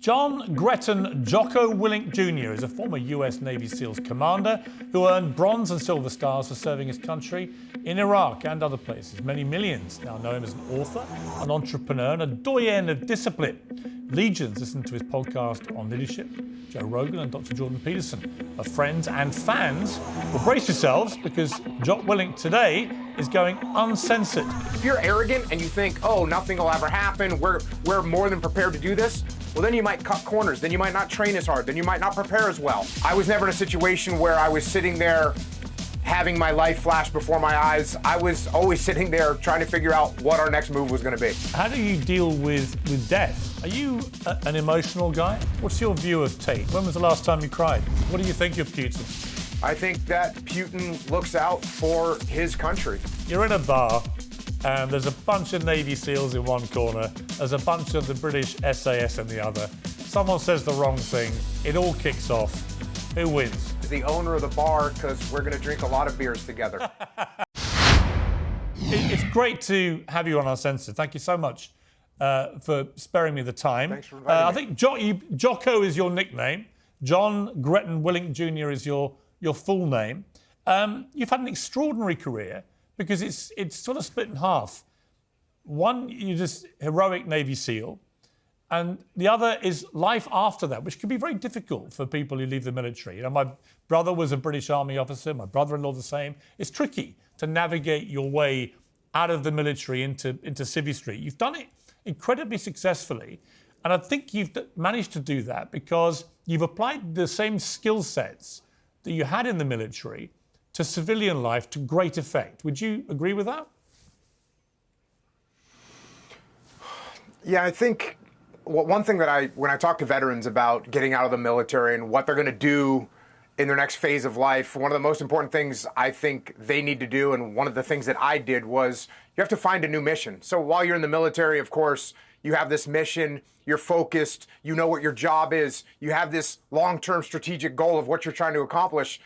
John Gretton Jocko Willink Jr. is a former US Navy SEALs commander who earned bronze and silver stars for serving his country in Iraq and other places. Many millions now know him as an author, an entrepreneur, and a doyen of discipline. Legions listen to his podcast on leadership. Joe Rogan and Dr. Jordan Peterson are friends and fans. Well, brace yourselves, because Jocko Willink today is going uncensored. If you're arrogant and you think, oh, nothing will ever happen, we're more than prepared to do this, well, then you might cut corners. Then you might not train as hard. Then you might not prepare as well. I was never in a situation where I was sitting there having my life flash before my eyes. I was always sitting there trying to figure out what our next move was going to be. How do you deal with death? Are you an emotional guy? What's your view of Tate? When was the last time you cried? What do you think of Putin? I think that Putin looks out for his country. You're in a bar, and there's a bunch of Navy SEALs in one corner, there's a bunch of the British SAS in the other. Someone says the wrong thing, it all kicks off. Who wins? The owner of the bar, because we're going to drink a lot of beers together. It's great to have you on Uncensored. Thank you so much for sparing me the time. Thanks for inviting me. I think Jocko is your nickname. John Gretton Willink Jr. is your full name. You've had an extraordinary career, because it's sort of split in half. One, you're just heroic Navy SEAL, and the other is life after that, which can be very difficult for people who leave the military. You know, my brother was a British Army officer, my brother-in-law the same. It's tricky to navigate your way out of the military into Civvy Street. You've done it incredibly successfully, and I think you've managed to do that because you've applied the same skill sets that you had in the military to civilian life to great effect. Would you agree with that? Yeah, I think one thing that when I talk to veterans about getting out of the military and what they're going to do in their next phase of life, one of the most important things I think they need to do, and one of the things that I did, was you have to find a new mission. So while you're in the military, of course, you have this mission, you're focused, you know what your job is, you have this long-term strategic goal of what you're trying to accomplish.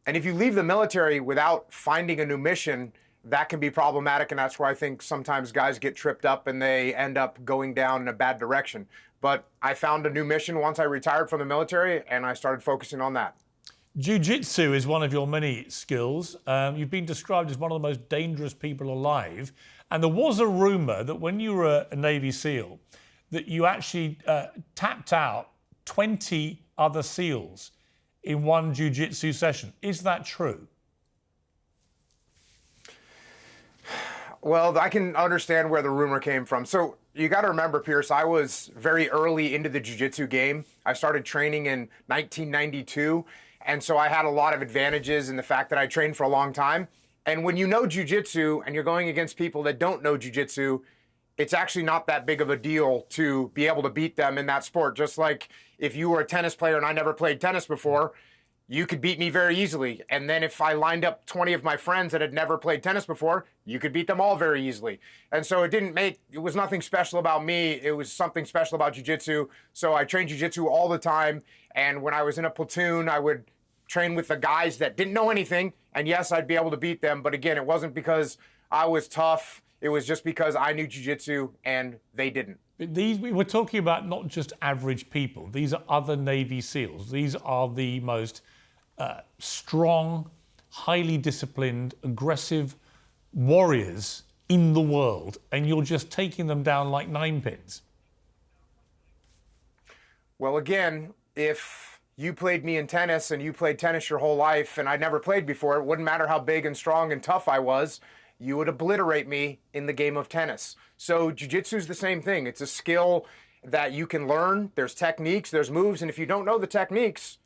And if you leave the military without finding a new mission, that can be problematic, and that's where I think sometimes guys get tripped up and they end up going down in a bad direction. But I found a new mission once I retired from the military, and I started focusing on that. Jujutsu is one of your many skills. You've been described as one of the most dangerous people alive, and there was a rumor that when you were a Navy SEAL, that you actually tapped out 20 other SEALs in one Jujutsu session. Is that true? Well, I can understand where the rumor came from. So you got to remember, Piers, I was very early into the Jiu-Jitsu game. I started training in 1992, and so I had a lot of advantages in the fact that I trained for a long time. And when you know Jiu-Jitsu and you're going against people that don't know Jiu-Jitsu, it's actually not that big of a deal to be able to beat them in that sport. Just like if you were a tennis player and I never played tennis before, you could beat me very easily. And then if I lined up 20 of my friends that had never played tennis before, you could beat them all very easily. And so it was nothing special about me. It was something special about Jiu-Jitsu. So I trained Jiu-Jitsu all the time. And when I was in a platoon, I would train with the guys that didn't know anything. And yes, I'd be able to beat them. But again, it wasn't because I was tough. It was just because I knew Jiu-Jitsu and they didn't. We're talking about not just average people. These are other Navy SEALs. These are the most strong, highly disciplined, aggressive warriors in the world, and you're just taking them down like ninepins. Well, again, if you played me in tennis and you played tennis your whole life and I'd never played before, it wouldn't matter how big and strong and tough I was, you would obliterate me in the game of tennis. So Jiu-Jitsu is the same thing. It's a skill that you can learn. There's techniques, there's moves, and if you don't know the techniques,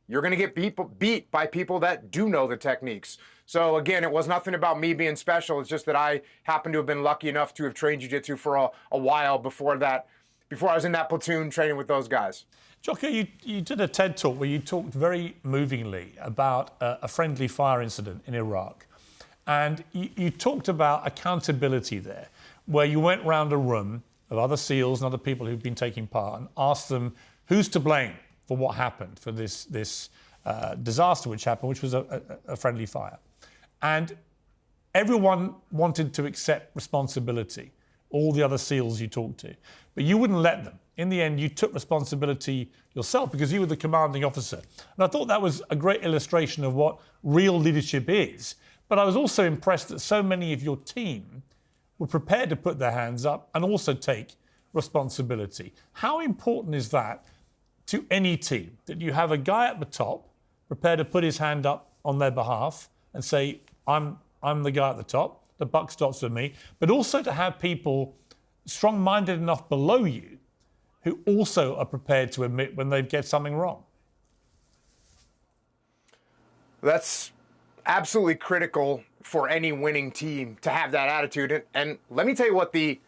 you're going to get beat by people that do know the techniques. So again, it was nothing about me being special. It's just that I happen to have been lucky enough to have trained Jiu-Jitsu for a while before I was in that platoon training with those guys. Jocko, you did a TED Talk where you talked very movingly about a friendly fire incident in Iraq. And you talked about accountability there, where you went round a room of other SEALs and other people who've been taking part and asked them who's to blame for what happened, for this disaster which happened, which was a friendly fire. And everyone wanted to accept responsibility, all the other SEALs you talked to. But you wouldn't let them. in the end, you took responsibility yourself because you were the commanding officer. And I thought that was a great illustration of what real leadership is. But I was also impressed that so many of your team were prepared to put their hands up and also take responsibility. How important is that to any team, that you have a guy at the top prepared to put his hand up on their behalf and say, I'm the guy at the top, the buck stops with me, but also to have people strong-minded enough below you who also are prepared to admit when they get something wrong? That's absolutely critical for any winning team to have that attitude. And let me tell you what the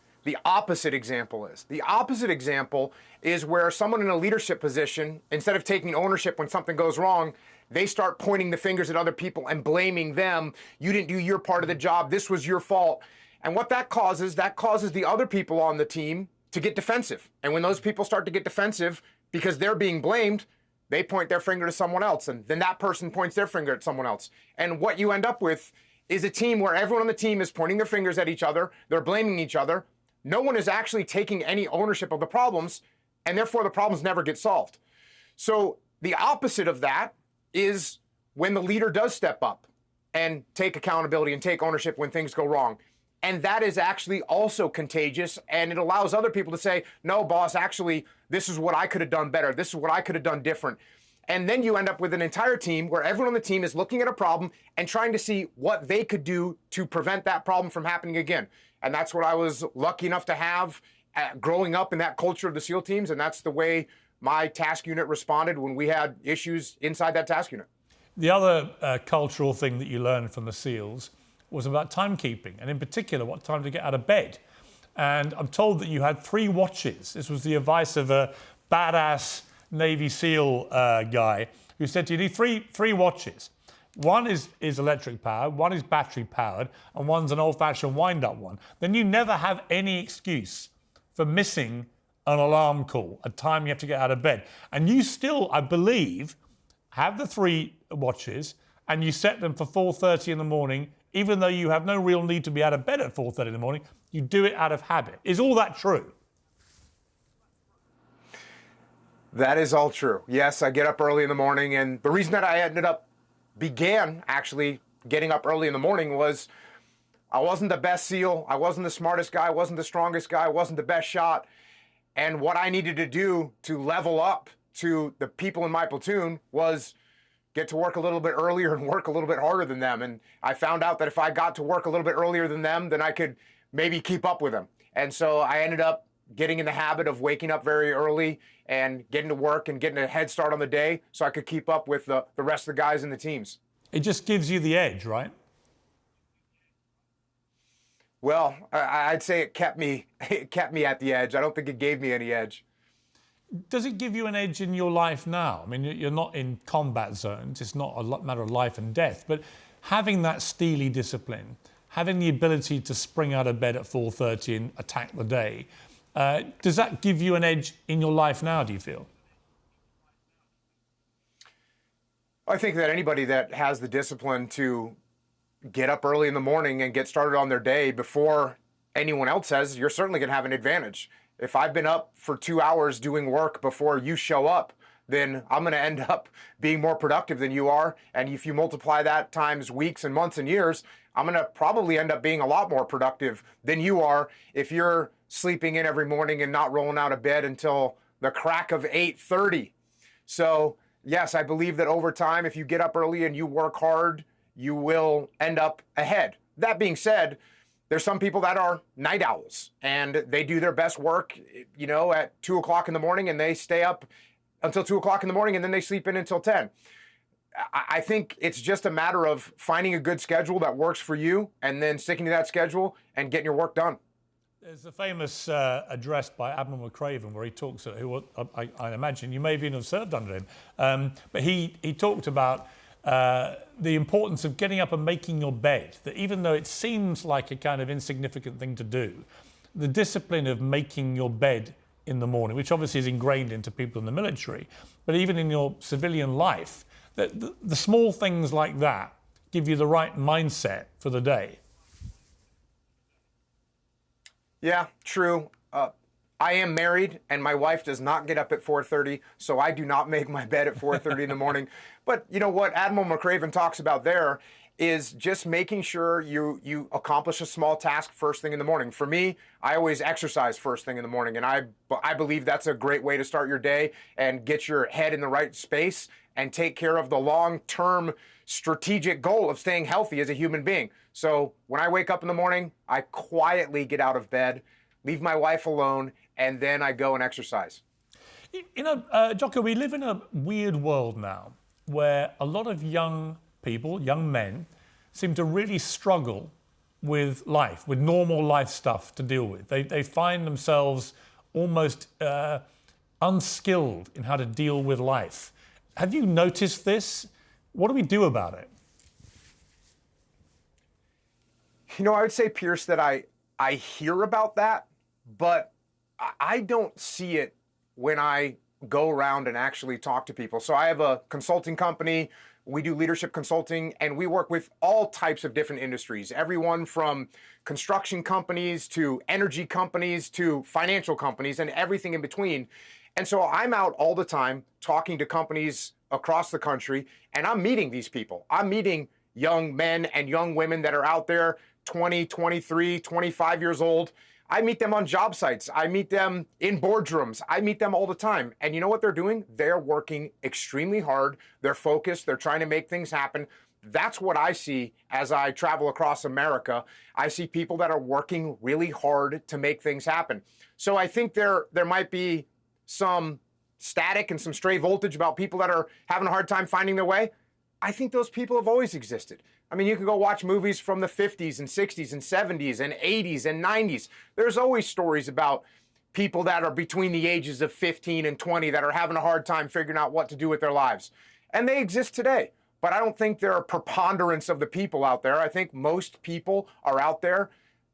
opposite example is. The opposite example is where someone in a leadership position, instead of taking ownership when something goes wrong, they start pointing the fingers at other people and blaming them. You didn't do your part of the job. This was your fault. And what that causes the other people on the team to get defensive. And when those people start to get defensive because they're being blamed, they point their finger to someone else. And then that person points their finger at someone else. And what you end up with is a team where everyone on the team is pointing their fingers at each other. They're blaming each other. No one is actually taking any ownership of the problems, and therefore the problems never get solved. So the opposite of that is when the leader does step up and take accountability and take ownership when things go wrong. And that is actually also contagious, and it allows other people to say, no, boss, actually, this is what I could have done better. This is what I could have done different. And then you end up with an entire team where everyone on the team is looking at a problem and trying to see what they could do to prevent that problem from happening again. And that's what I was lucky enough to have growing up in that culture of the SEAL teams, and that's the way my task unit responded when we had issues inside that task unit. The other cultural thing that you learned from the SEALs was about timekeeping, and in particular, what time to get out of bed. And I'm told that you had 3 watches. This was the advice of a badass Navy SEAL guy who said to you, need three watches. One is electric powered, one is battery powered, and one's an old-fashioned wind-up one. Then you never have any excuse for missing an alarm call, a time you have to get out of bed. And you still, I believe, have the 3 watches, and you set them for 4:30 in the morning, even though you have no real need to be out of bed at 4:30 in the morning. You do it out of habit. Is all that true? That is all true. Yes, I get up early in the morning, and the reason that I began actually getting up early in the morning was I wasn't the best SEAL, I wasn't the smartest guy, I wasn't the strongest guy, I wasn't the best shot. And what I needed to do to level up to the people in my platoon was get to work a little bit earlier and work a little bit harder than them. And I found out that if I got to work a little bit earlier than them, then I could maybe keep up with them. And so I ended up getting in the habit of waking up very early and getting to work and getting a head start on the day so I could keep up with the rest of the guys in the teams. It just gives you the edge, right? Well, I'd say it kept me at the edge. I don't think it gave me any edge. Does it give you an edge in your life now? I mean, you're not in combat zones. It's not a matter of life and death. But having that steely discipline, having the ability to spring out of bed at 4:30 and attack the day, does that give you an edge in your life now, do you feel? I think that anybody that has the discipline to get up early in the morning and get started on their day before anyone else has, you're certainly going to have an advantage. If I've been up for 2 hours doing work before you show up, then I'm going to end up being more productive than you are. And if you multiply that times weeks and months and years, I'm going to probably end up being a lot more productive than you are if you're sleeping in every morning and not rolling out of bed until the crack of 8:30. So yes, I believe that over time, if you get up early and you work hard, you will end up ahead. That being said, there's some people that are night owls and they do their best work, at 2 o'clock in the morning and they stay up until 2 o'clock in the morning and then they sleep in until 10. I think it's just a matter of finding a good schedule that works for you and then sticking to that schedule and getting your work done. There's a famous address by Admiral McCraven where he talks, who I imagine you may even have served under him, but he talked about the importance of getting up and making your bed, that even though it seems like a kind of insignificant thing to do, the discipline of making your bed in the morning, which obviously is ingrained into people in the military, but even in your civilian life, that the small things like that give you the right mindset for the day. Yeah, true. I am married, and my wife does not get up at 4:30, so I do not make my bed at 4:30 in the morning. But you know what Admiral McRaven talks about there is just making sure you accomplish a small task first thing in the morning. For me, I always exercise first thing in the morning, and I believe that's a great way to start your day and get your head in the right space and take care of the long-term strategic goal of staying healthy as a human being. So when I wake up in the morning, I quietly get out of bed, leave my wife alone, and then I go and exercise. You know, Jocko, we live in a weird world now where a lot of young people, young men, seem to really struggle with life, with normal life stuff to deal with. They find themselves almost unskilled in how to deal with life. Have you noticed this? What do we do about it? You know, I would say, Piers, that I hear about that, but I don't see it when I go around and actually talk to people. So I have a consulting company. We do leadership consulting, and we work with all types of different industries, everyone from construction companies to energy companies to financial companies and everything in between. And so I'm out all the time talking to companies across the country, and I'm meeting these people. I'm meeting young men and young women that are out there, 20, 23, 25 years old. I meet them on job sites. I meet them in boardrooms. I meet them all the time. And you know what they're doing? They're working extremely hard. They're focused. They're trying to make things happen. That's what I see as I travel across America. I see people that are working really hard to make things happen. So I think there might be some static and some stray voltage about people that are having a hard time finding their way. I think those people have always existed. I mean, you can go watch movies from the 50s and 60s and 70s and 80s and 90s. There's always stories about people that are between the ages of 15 and 20 that are having a hard time figuring out what to do with their lives. And they exist today. But I don't think they're a preponderance of the people out there. I think most people are out there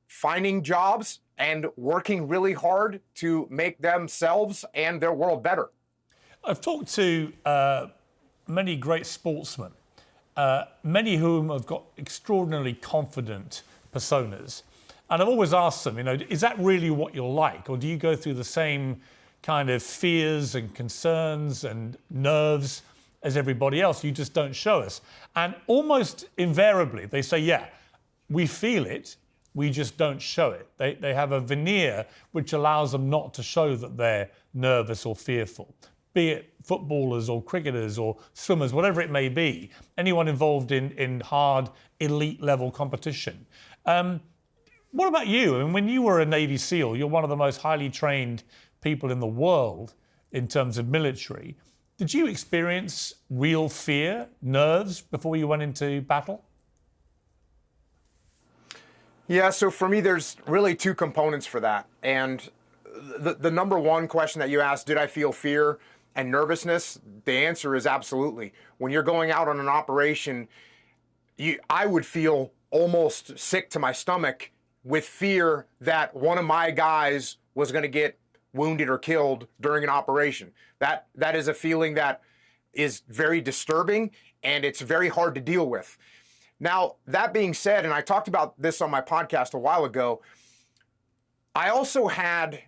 finding jobs and working really hard to make themselves and their world better. I've talked to many great sportsmen, many of whom have got extraordinarily confident personas. And I've always asked them, you know, is that really what you're like? Or do you go through the same kind of fears and concerns and nerves as everybody else? You just don't show us. And almost invariably, they say, yeah, we feel it, we just don't show it. They have a veneer which allows them not to show that they're nervous or fearful. Be it footballers or cricketers or swimmers, whatever it may be, anyone involved in hard elite level competition. What about you? I mean, when you were a Navy SEAL, you're one of the most highly trained people in the world in terms of military. Did you experience real fear, nerves before you went into battle? Yeah, so for me, there's really two components for that. And the number one question that you asked, did I feel fear and nervousness? The answer is absolutely. When you're going out on an operation, I would feel almost sick to my stomach with fear that one of my guys was going to get wounded or killed during an operation. That is a feeling that is very disturbing, and it's very hard to deal with. Now, that being said, and I talked about this on my podcast a while ago, I also had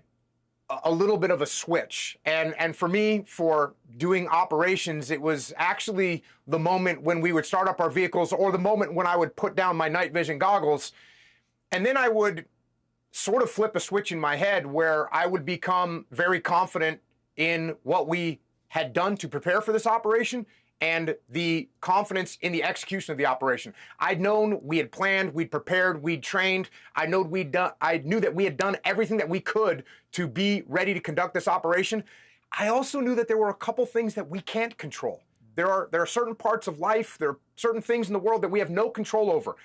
a little bit of a switch. And for me, for doing operations, it was actually the moment when we would start up our vehicles or the moment when I would put down my night vision goggles. And then I would sort of flip a switch in my head where I would become very confident in what we had done to prepare for this operation and the confidence in the execution of the operation. I'd known we had planned, we'd prepared, we'd trained. I knew that we had done everything that we could to be ready to conduct this operation. I also knew that there were a couple things that we can't control. There are certain parts of life, there are certain things in the world that we have no control over.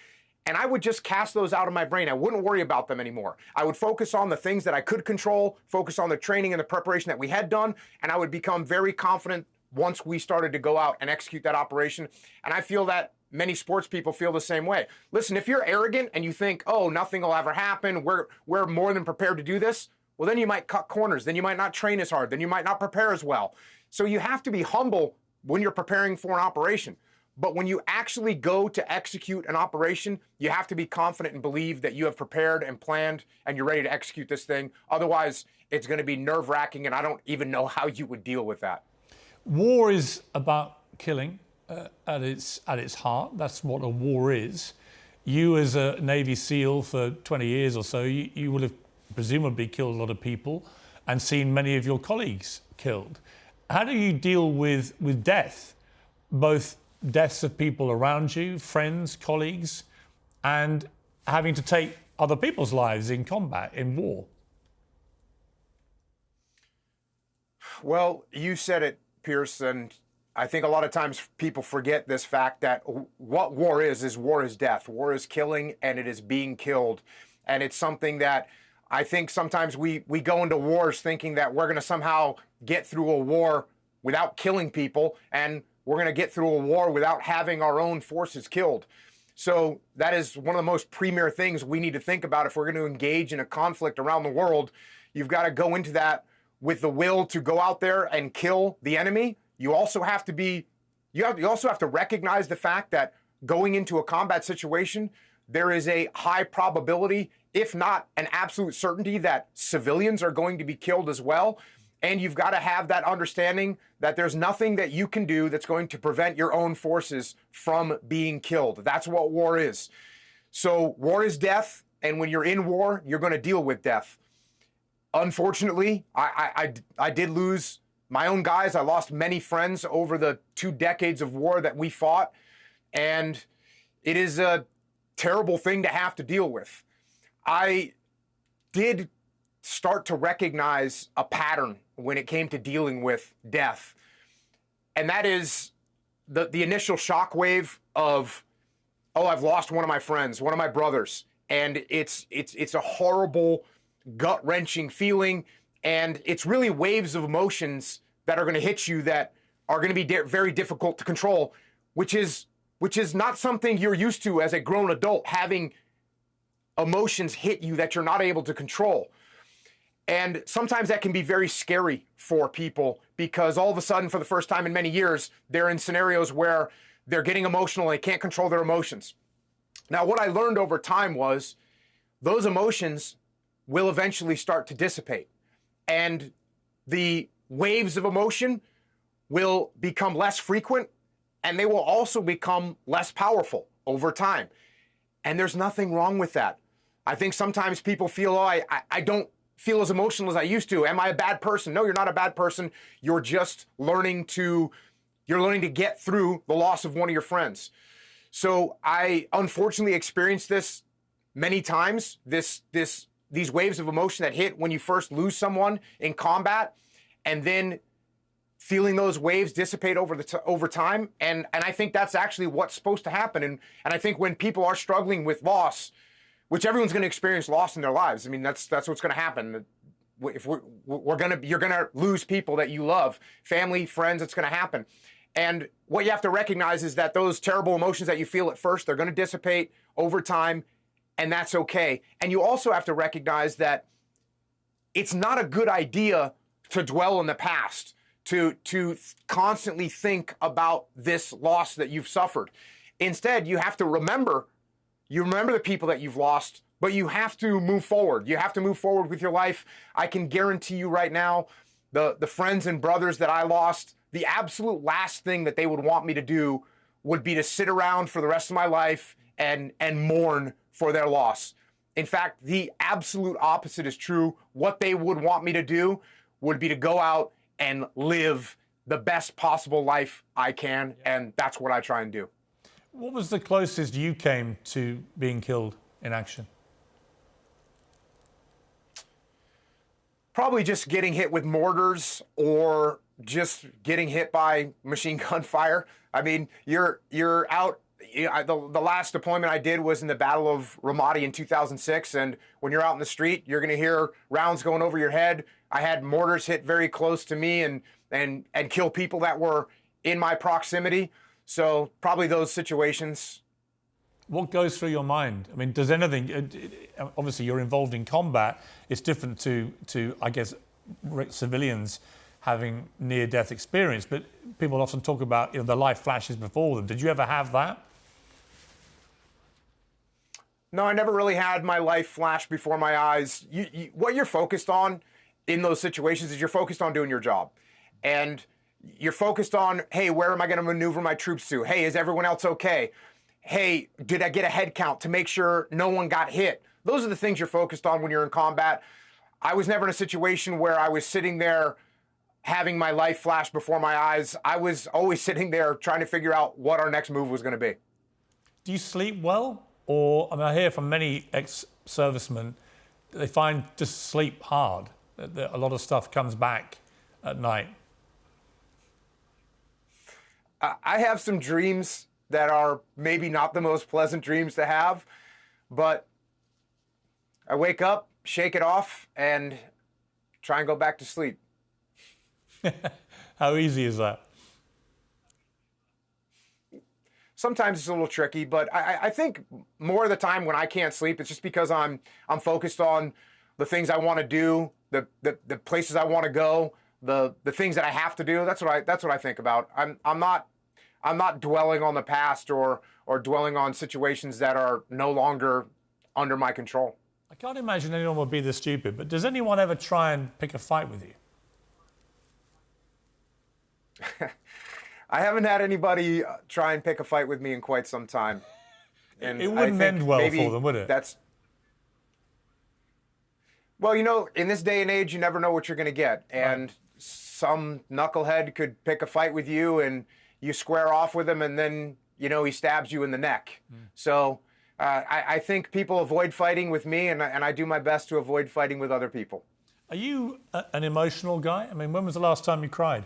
And I would just cast those out of my brain. I wouldn't worry about them anymore. I would focus on the things that I could control, focus on the training and the preparation that we had done, and I would become very confident once we started to go out and execute that operation. And I feel that many sports people feel the same way. Listen, if you're arrogant and you think, oh, nothing will ever happen, we're more than prepared to do this, well, then you might cut corners. Then you might not train as hard. Then you might not prepare as well. So you have to be humble when you're preparing for an operation. But when you actually go to execute an operation, you have to be confident and believe that you have prepared and planned and you're ready to execute this thing. Otherwise, it's going to be nerve-wracking, and I don't even know how you would deal with that. War is about killing at its heart. That's what a war is. You, as a Navy SEAL for 20 years or so, you will have presumably killed a lot of people and seen many of your colleagues killed. How do you deal with death, both deaths of people around you, friends, colleagues, and having to take other people's lives in combat, in war? Well, you said it, Piers, and I think a lot of times people forget this fact that what war is death. War is killing, and it is being killed. And it's something that I think sometimes we go into wars thinking that we're going to somehow get through a war without killing people, and we're going to get through a war without having our own forces killed. So that is one of the most premier things we need to think about if we're going to engage in a conflict around the world. You've got to go into that with the will to go out there and kill the enemy. You also have to recognize the fact that going into a combat situation, there is a high probability, if not an absolute certainty, that civilians are going to be killed as well. And you've got to have that understanding that there's nothing that you can do that's going to prevent your own forces from being killed. That's what war is. So war is death, and when you're in war, you're going to deal with death. Unfortunately, I did lose my own guys. I lost many friends over the 2 decades of war that we fought, and it is a terrible thing to have to deal with. I did start to recognize a pattern when it came to dealing with death. And that is the initial shockwave of, oh, I've lost one of my friends, one of my brothers. And it's a horrible, gut-wrenching feeling. And it's really waves of emotions that are going to hit you that are going to be very difficult to control, which is not something you're used to as a grown adult, having emotions hit you that you're not able to control. And sometimes that can be very scary for people because all of a sudden, for the first time in many years, they're in scenarios where they're getting emotional and they can't control their emotions. Now, what I learned over time was those emotions will eventually start to dissipate. And the waves of emotion will become less frequent, and they will also become less powerful over time. And there's nothing wrong with that. I think sometimes people feel, oh, I don't feel as emotional as I used to. Am I a bad person? No, you're not a bad person. You're just learning to get through the loss of one of your friends. So I unfortunately experienced this many times, these waves of emotion that hit when you first lose someone in combat, and then feeling those waves dissipate over time. And I think that's actually what's supposed to happen. And I think when people are struggling with loss, which everyone's going to experience loss in their lives. I mean, that's what's going to happen. If you're going to lose people that you love, family, friends, it's going to happen. And what you have to recognize is that those terrible emotions that you feel at first, they're going to dissipate over time, and that's okay. And you also have to recognize that it's not a good idea to dwell in the past, to constantly think about this loss that you've suffered. Instead, you have to remember the people that you've lost, but you have to move forward. You have to move forward with your life. I can guarantee you right now, the friends and brothers that I lost, the absolute last thing that they would want me to do would be to sit around for the rest of my life and mourn for their loss. In fact, the absolute opposite is true. What they would want me to do would be to go out and live the best possible life I can, and that's what I try and do. What was the closest you came to being killed in action? Probably just getting hit with mortars or just getting hit by machine gun fire. I mean, you're out. The last deployment I did was in the Battle of Ramadi in 2006, and when you're out in the street, you're going to hear rounds going over your head. I had mortars hit very close to me and kill people that were in my proximity. So probably those situations. What goes through your mind? I mean, does anything, obviously you're involved in combat, it's different to I guess, civilians having near-death experience, but people often talk about, the life flashes before them. Did you ever have that? No, I never really had my life flash before my eyes. What you're focused on in those situations is you're focused on doing your job. And you're focused on, hey, where am I going to maneuver my troops to? Hey, is everyone else okay? Hey, did I get a head count to make sure no one got hit? Those are the things you're focused on when you're in combat. I was never in a situation where I was sitting there having my life flash before my eyes. I was always sitting there trying to figure out what our next move was going to be. Do you sleep well? Or, I hear from many ex-servicemen, they find just sleep hard. That a lot of stuff comes back at night. I have some dreams that are maybe not the most pleasant dreams to have, but I wake up, shake it off, and try and go back to sleep. How easy is that? Sometimes it's a little tricky, but I think more of the time when I can't sleep, it's just because I'm focused on the things I want to do, the places I want to go, the things that I have to do. That's what I think about. I'm not dwelling on the past or dwelling on situations that are no longer under my control. I can't imagine anyone would be this stupid, but does anyone ever try and pick a fight with you? I haven't had anybody try and pick a fight with me in quite some time. And it wouldn't end well for them, would it? Well, in this day and age, you never know what you're going to get. And some knucklehead could pick a fight with you and you square off with him and then, he stabs you in the neck. So I think people avoid fighting with me and I do my best to avoid fighting with other people. Are you an emotional guy? When was the last time you cried?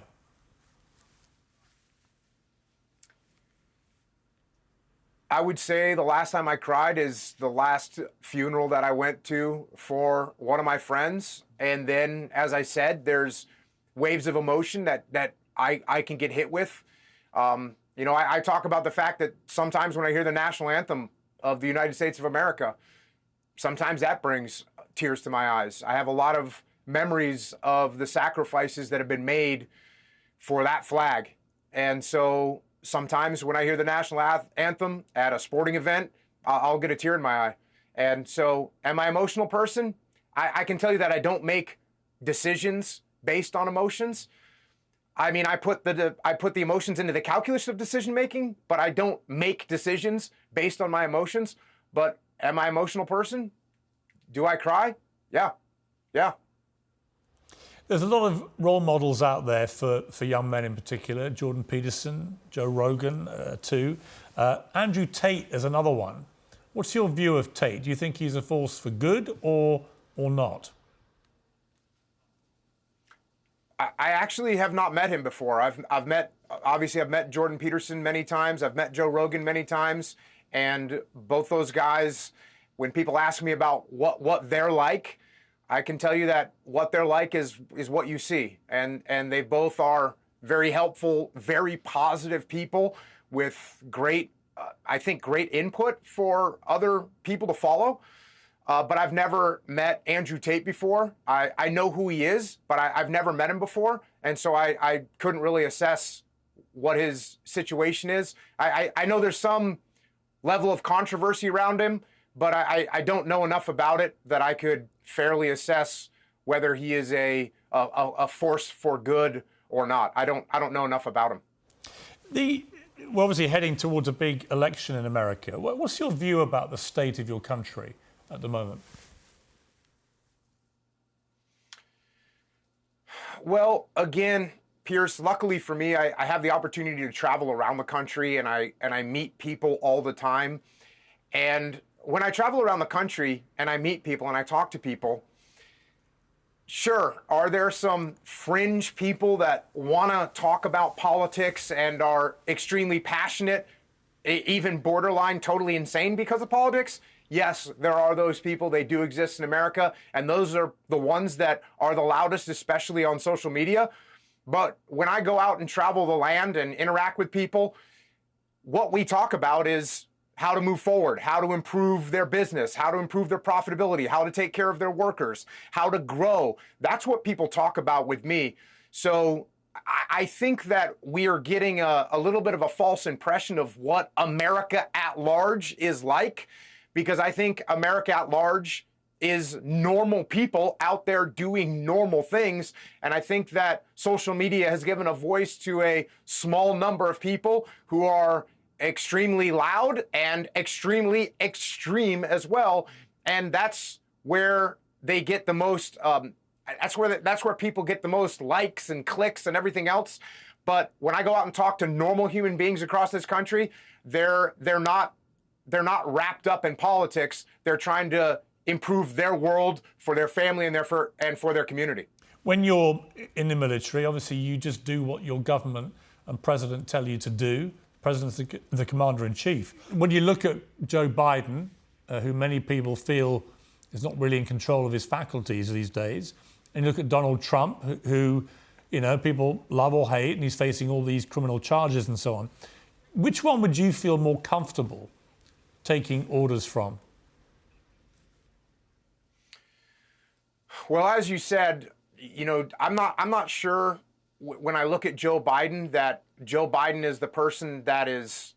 I would say the last time I cried is the last funeral that I went to for one of my friends. And then, as I said, there's waves of emotion that I can get hit with. I talk about the fact that sometimes when I hear the national anthem of the United States of America, sometimes that brings tears to my eyes. I have a lot of memories of the sacrifices that have been made for that flag. And so sometimes when I hear the national anthem at a sporting event, I'll get a tear in my eye. And so, am I an emotional person? I can tell you that I don't make decisions based on emotions. I put the emotions into the calculus of decision making, but I don't make decisions based on my emotions. But am I an emotional person? Do I cry? Yeah. There's a lot of role models out there for young men in particular. Jordan Peterson, Joe Rogan, too. Andrew Tate is another one. What's your view of Tate? Do you think he's a force for good or not? I actually have not met him before. I've met Jordan Peterson many times. I've met Joe Rogan many times. And both those guys, when people ask me about what they're like, I can tell you that what they're like is what you see. And they both are very helpful, very positive people with great input for other people to follow. But I've never met Andrew Tate before. I know who he is, but I've never met him before. And so I couldn't really assess what his situation is. I know there's some level of controversy around him, but I don't know enough about it that I could fairly assess whether he is a force for good or not. I don't know enough about him. We're obviously heading towards a big election in America. What's your view about the state of your country at the moment? Well, again, Piers, luckily for me, I have the opportunity to travel around the country and I meet people all the time. And when I travel around the country and I meet people and I talk to people, sure, are there some fringe people that want to talk about politics and are extremely passionate, even borderline totally insane because of politics? Yes, there are those people. They do exist in America, and those are the ones that are the loudest, especially on social media. But when I go out and travel the land and interact with people, what we talk about is how to move forward, how to improve their business, how to improve their profitability, how to take care of their workers, how to grow. That's what people talk about with me. So I think that we are getting a little bit of a false impression of what America at large is like, because I think America at large is normal people out there doing normal things. And I think that social media has given a voice to a small number of people who are extremely loud and extremely extreme as well. And that's where they get the most, that's where people get the most likes and clicks and everything else. But when I go out and talk to normal human beings across this country, they're not wrapped up in politics. They're trying to improve their world for their family and for their community. When you're in the military, obviously you just do what your government and president tell you to do. President's the commander-in-chief. When you look at Joe Biden, who many people feel is not really in control of his faculties these days, and you look at Donald Trump, who people love or hate, and he's facing all these criminal charges and so on, which one would you feel more comfortable taking orders from? Well, as you said, I'm not sure when I look at Joe Biden that Joe Biden is the person that is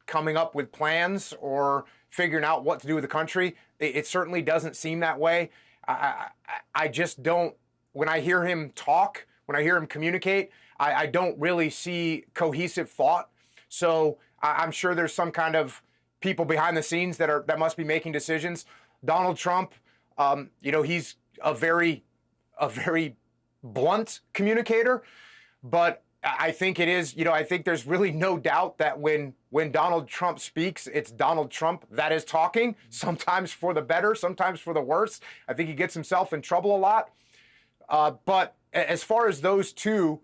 coming up with plans or figuring out what to do with the country. It certainly doesn't seem that way. I just don't. When I hear him talk, when I hear him communicate, I don't really see cohesive thought. So I'm sure there's some kind of people behind the scenes that must be making decisions. Donald Trump. He's a very blunt communicator, but I think it is, I think there's really no doubt that when Donald Trump speaks, it's Donald Trump that is talking, sometimes for the better, sometimes for the worse. I think he gets himself in trouble a lot. But as far as those two,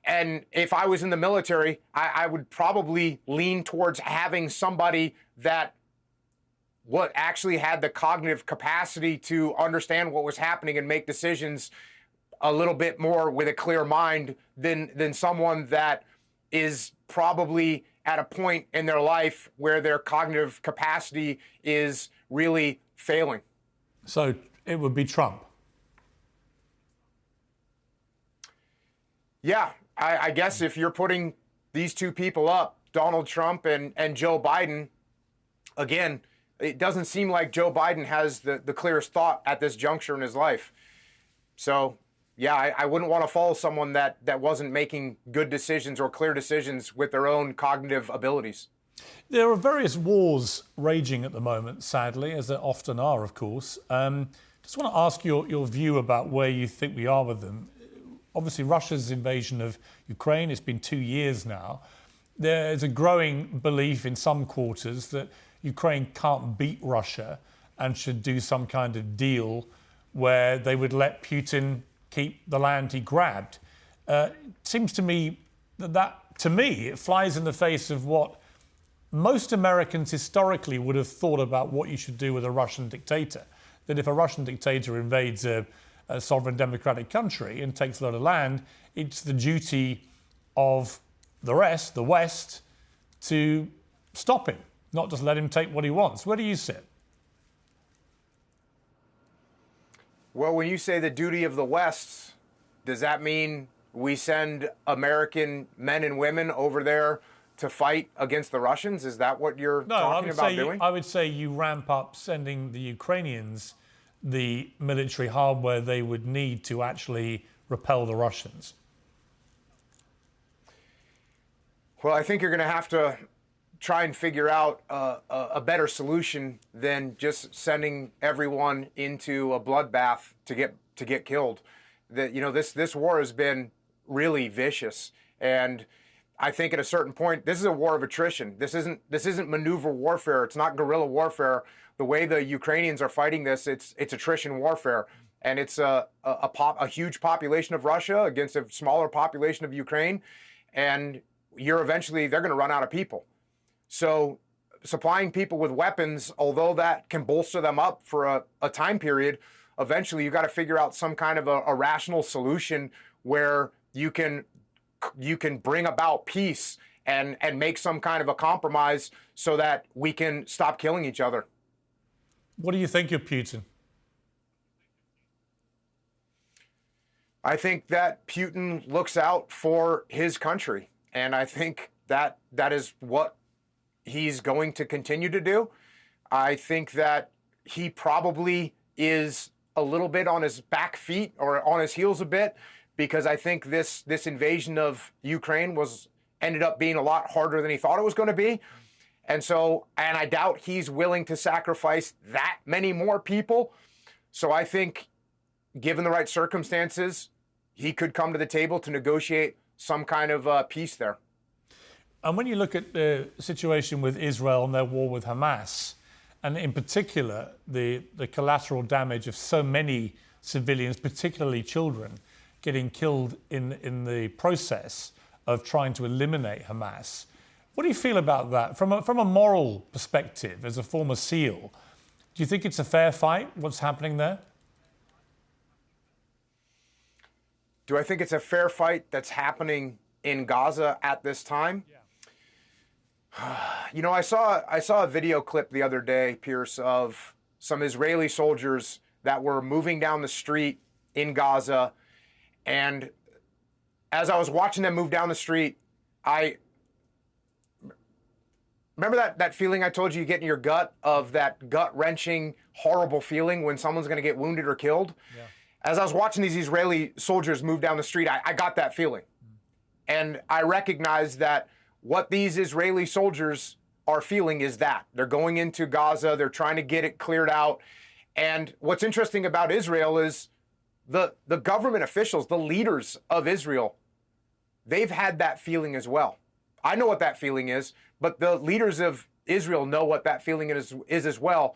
and if I was in the military, I would probably lean towards having somebody that what actually had the cognitive capacity to understand what was happening and make decisions a little bit more with a clear mind than someone that is probably at a point in their life where their cognitive capacity is really failing. So it would be Trump. Yeah, I guess if you're putting these two people up, Donald Trump and Joe Biden, again, it doesn't seem like Joe Biden has the clearest thought at this juncture in his life. So, yeah, I wouldn't want to follow someone that wasn't making good decisions or clear decisions with their own cognitive abilities. There are various wars raging at the moment, sadly, as there often are, of course. Just want to ask your view about where you think we are with them. Obviously, Russia's invasion of Ukraine, it's been 2 years now. There's a growing belief in some quarters that Ukraine can't beat Russia and should do some kind of deal where they would let Putin keep the land he grabbed. Seems to me it flies in the face of what most Americans historically would have thought about what you should do with a Russian dictator. That if a Russian dictator invades a sovereign democratic country and takes a lot of land, it's the duty of the West, to stop him, not just let him take what he wants. Where do you sit? Well, when you say the duty of the West, does that mean we send American men and women over there to fight against the Russians? Is that what you're talking about doing? I would say you ramp up sending the Ukrainians the military hardware they would need to actually repel the Russians. Well, I think you're going to have to try and figure out a better solution than just sending everyone into a bloodbath to get killed. This war has been really vicious, and I think at a certain point, this is a war of attrition. This isn't maneuver warfare. It's not guerrilla warfare. The way the Ukrainians are fighting this, it's attrition warfare, and it's a huge population of Russia against a smaller population of Ukraine, and they're going to run out of people. So supplying people with weapons, although that can bolster them up for a time period, eventually you've got to figure out some kind of a rational solution where you can bring about peace and make some kind of a compromise so that we can stop killing each other. What do you think of Putin? I think that Putin looks out for his country, and I think that that is what he's going to continue to do. I think that he probably is a little bit on his back feet or on his heels a bit, because I think this invasion of Ukraine ended up being a lot harder than he thought it was going to be. And I doubt he's willing to sacrifice that many more people. So I think, given the right circumstances, he could come to the table to negotiate some kind of peace there. And when you look at the situation with Israel and their war with Hamas, and in particular the collateral damage of so many civilians, particularly children, getting killed in the process of trying to eliminate Hamas, what do you feel about that from a moral perspective? As a former SEAL, do you think it's a fair fight, what's happening there? Do I think it's a fair fight that's happening in Gaza at this time? Yeah. You know, I saw a video clip the other day, Piers, of some Israeli soldiers that were moving down the street in Gaza. And as I was watching them move down the street, I remember that feeling I told you get in your gut, of that gut-wrenching, horrible feeling when someone's going to get wounded or killed? Yeah. As I was watching these Israeli soldiers move down the street, I got that feeling. And I recognized that what these Israeli soldiers are feeling is that. They're going into Gaza, they're trying to get it cleared out. And what's interesting about Israel is the government officials, the leaders of Israel, they've had that feeling as well. I know what that feeling is, but the leaders of Israel know what that feeling is as well.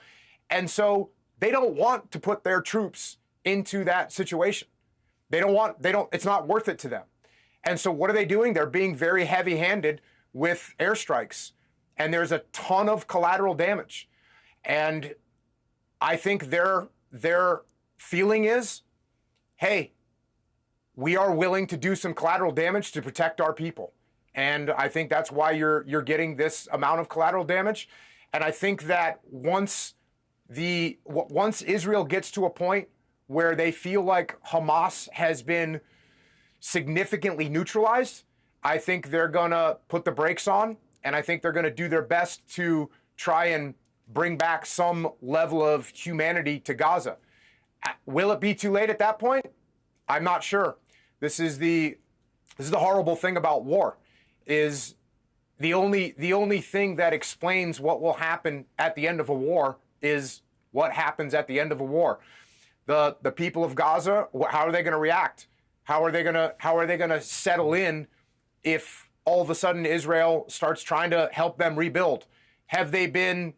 And so they don't want to put their troops into that situation. It's not worth it to them. And so what are they doing? They're being very heavy-handed with airstrikes. And there's a ton of collateral damage. And I think their feeling is, hey, we are willing to do some collateral damage to protect our people. And I think that's why you're getting this amount of collateral damage. And I think that once Israel gets to a point where they feel like Hamas has been significantly neutralized, I think they're going to put the brakes on, and I think they're going to do their best to try and bring back some level of humanity to Gaza. Will it be too late at that point? I'm not sure. This is the horrible thing about war, is the only thing that explains what will happen at the end of a war is what happens at the end of a war. The people of Gaza, how are they going to react? How are they going to settle in if all of a sudden Israel starts trying to help them rebuild? Have they been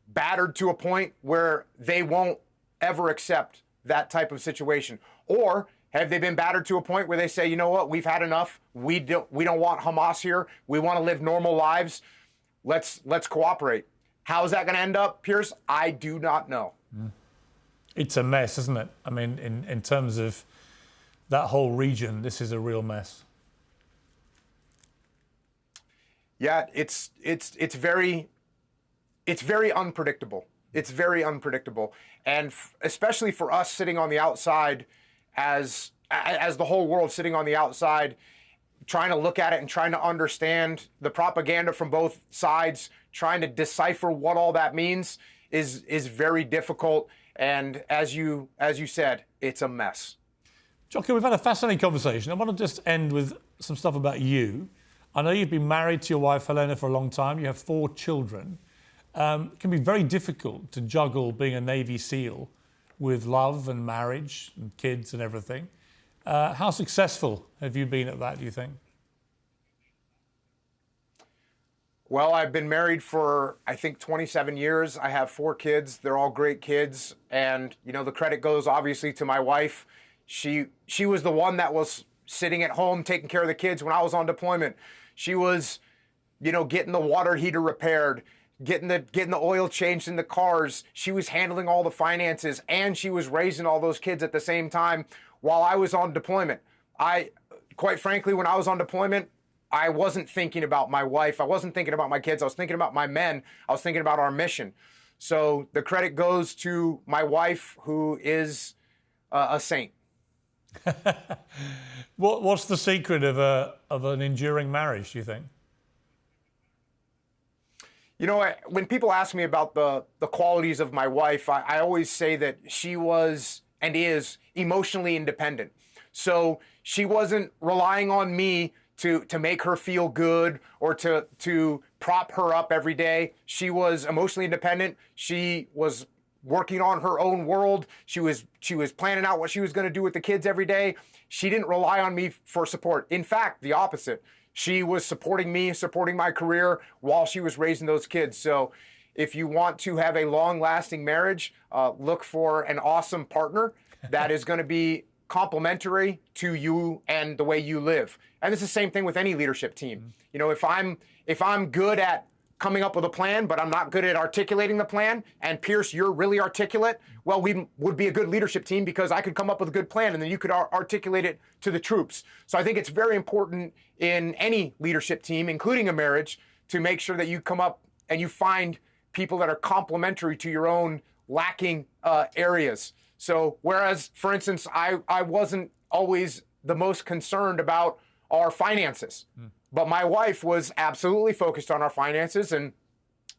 battered to a point where they won't ever accept that type of situation? Or have they been battered to a point where they say, you know what, we've had enough. We don't want Hamas here. We want to live normal lives. Let's cooperate. How is that going to end up, Piers? I do not know. It's a mess, isn't it? I mean, in terms of that whole region, this is a real mess. Yeah, it's very unpredictable. It's very unpredictable, and especially for us sitting on the outside, as the whole world sitting on the outside, trying to look at it and trying to understand the propaganda from both sides, trying to decipher what all that means is very difficult. And as you said, it's a mess. Jocko, we've had a fascinating conversation. I want to just end with some stuff about you. I know you've been married to your wife, Helena, for a long time. You have 4 children. It can be very difficult to juggle being a Navy SEAL with love and marriage and kids and everything. How successful have you been at that, do you think? Well, I've been married for, I think, 27 years. I have 4 kids. They're all great kids. And, you know, the credit goes obviously to my wife. She was the one that was sitting at home taking care of the kids when I was on deployment. She was, you know, getting the water heater repaired, getting the oil changed in the cars. She was handling all the finances, and she was raising all those kids at the same time while I was on deployment. Quite frankly, when I was on deployment, I wasn't thinking about my wife. I wasn't thinking about my kids. I was thinking about my men. I was thinking about our mission. So the credit goes to my wife, who is a saint. What's the secret of an enduring marriage, do you think? You know, when people ask me about the qualities of my wife, I always say that she was and is emotionally independent. So she wasn't relying on me to make her feel good or to prop her up every day. She was emotionally independent. She was working on her own world. She was planning out what she was going to do with the kids every day. She didn't rely on me for support. In fact, the opposite. She was supporting me, supporting my career while she was raising those kids. So if you want to have a long-lasting marriage, look for an awesome partner that is going to be complementary to you and the way you live. And it's the same thing with any leadership team. You know, if I'm good at coming up with a plan, but I'm not good at articulating the plan, and Piers, you're really articulate, well, we would be a good leadership team because I could come up with a good plan and then you could articulate it to the troops. So I think it's very important in any leadership team, including a marriage, to make sure that you come up and you find people that are complementary to your own lacking areas. So whereas, for instance, I wasn't always the most concerned about our finances. But my wife was absolutely focused on our finances, and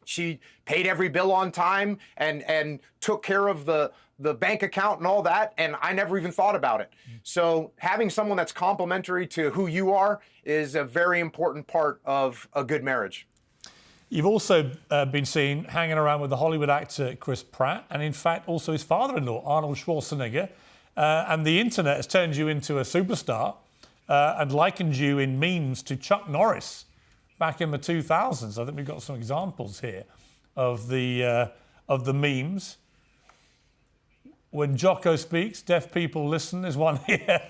she paid every bill on time and took care of the bank account and all that, and I never even thought about it. So having someone that's complementary to who you are is a very important part of a good marriage. You've also been seen hanging around with the Hollywood actor Chris Pratt, and in fact also his father-in-law, Arnold Schwarzenegger, and the internet has turned you into a superstar. And likened you in memes to Chuck Norris back in the 2000s. I think we've got some examples here of the memes. When Jocko speaks, deaf people listen. There's one here.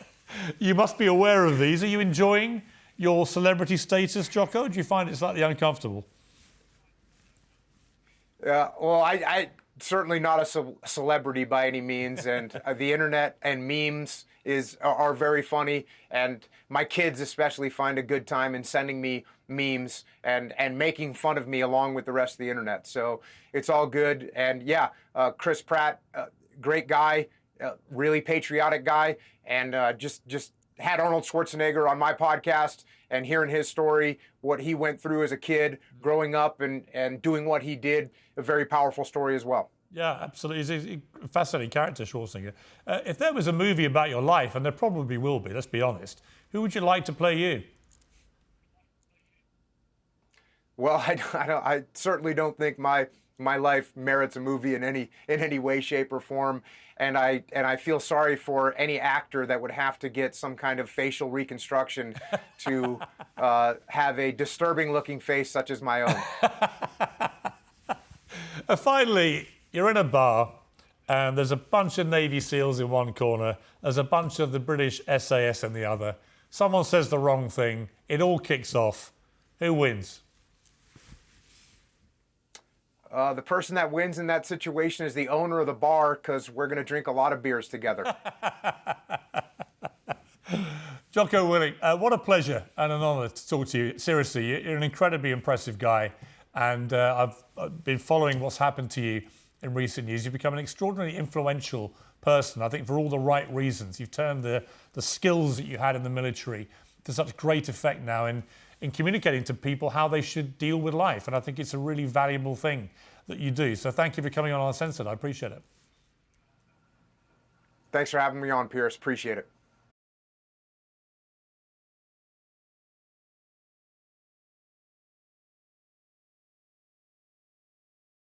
You must be aware of these. Are you enjoying your celebrity status, Jocko? Or do you find it slightly uncomfortable? Yeah, well, I certainly not a celebrity by any means, and the internet and memes are very funny, and my kids especially find a good time in sending me memes and making fun of me along with the rest of the internet. So it's all good. And yeah, Chris Pratt, great guy, really patriotic guy, and just had Arnold Schwarzenegger on my podcast and hearing his story, what he went through as a kid, growing up and doing what he did, a very powerful story as well. Yeah, absolutely. He's a fascinating character, Schwarzenegger. If there was a movie about your life, and there probably will be, let's be honest, who would you like to play you? Well, I certainly don't think my life merits a movie in any way, shape, or form, and I feel sorry for any actor that would have to get some kind of facial reconstruction to have a disturbing-looking face such as my own. Finally, you're in a bar, and there's a bunch of Navy SEALs in one corner, there's a bunch of the British SAS in the other. Someone says the wrong thing, it all kicks off. Who wins? The person that wins in that situation is the owner of the bar, because we're going to drink a lot of beers together. Jocko Willink, what a pleasure and an honour to talk to you. Seriously, you're an incredibly impressive guy, and I've been following what's happened to you in recent years. You've become an extraordinarily influential person, I think, for all the right reasons. You've turned the skills that you had in the military to such great effect now in communicating to people how they should deal with life. And I think it's a really valuable thing that you do. So thank you for coming on Uncensored. I appreciate it. Thanks for having me on, Piers. Appreciate it.